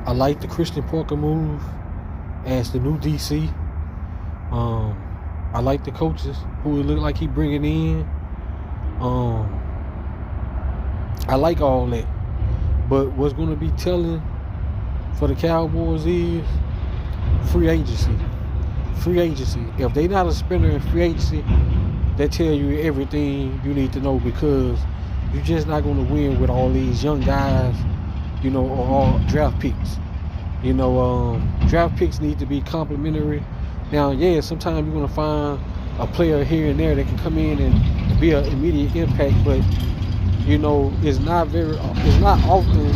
I like the Christian Parker move as the new DC. I like the coaches who it look like he bringing in. I like all that. But what's going to be telling for the Cowboys is free agency. Free agency. If they not a spender in free agency, they tell you everything you need to know, because you're just not going to win with all these young guys, or all draft picks. Draft picks need to be complimentary. Now, yeah, sometimes you're going to find a player here and there that can come in and be an immediate impact, but it's not often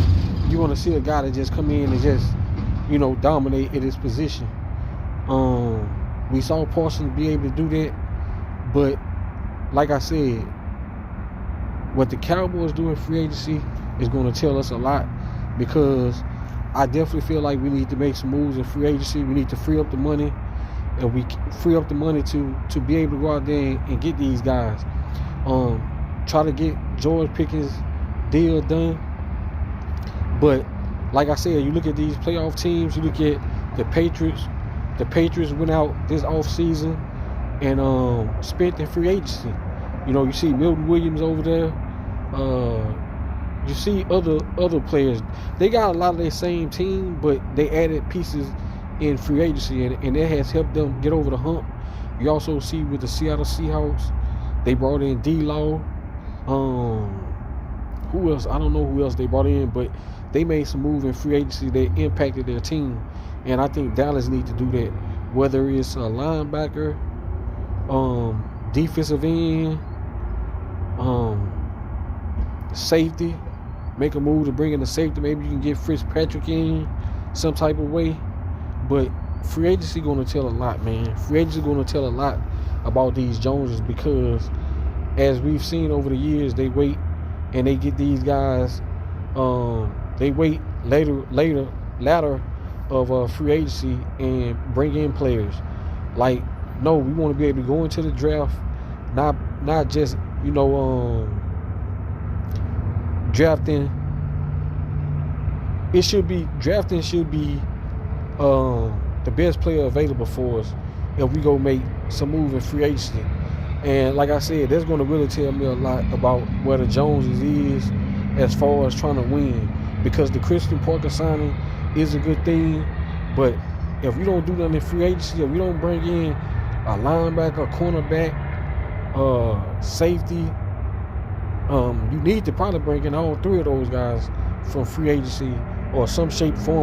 you want to see a guy that just come in and just dominate at his position. We saw Parsons be able to do that, but like I said, what the Cowboys do in free agency is going to tell us a lot, because I definitely feel like we need to make some moves in free agency. We need to free up the money, and we free up the money to be able to go out there and get these guys. Try to get George Pickens' deal done. But like I said, you look at these playoff teams, you look at the Patriots. The Patriots went out this offseason and spent in free agency. You see Milton Williams over there. You see other players. They got a lot of their same team, but they added pieces in free agency, and that has helped them get over the hump. You also see with the Seattle Seahawks, they brought in D-Law. Who else? I don't know who else they brought in, but they made some move in free agency that impacted their team. And I think Dallas need to do that, whether it's a linebacker, defensive end, safety. Make a move to bring in a safety. Maybe you can get Fitzpatrick in some type of way. But free agency going to tell a lot, man. Free agency going to tell a lot about these Joneses, because as we've seen over the years, they wait and they get these guys. They wait ladder of free agency and bring in players. Like, no, we want to be able to go into the draft, not just drafting. Drafting should be the best player available for us if we go make some move in free agency. And like I said, that's going to really tell me a lot about where the Joneses is as far as trying to win, because the Christian Parker signing is a good thing, but if we don't do nothing in free agency, if we don't bring in a linebacker, a cornerback, safety, you need to probably bring in all three of those guys from free agency or some shape, form,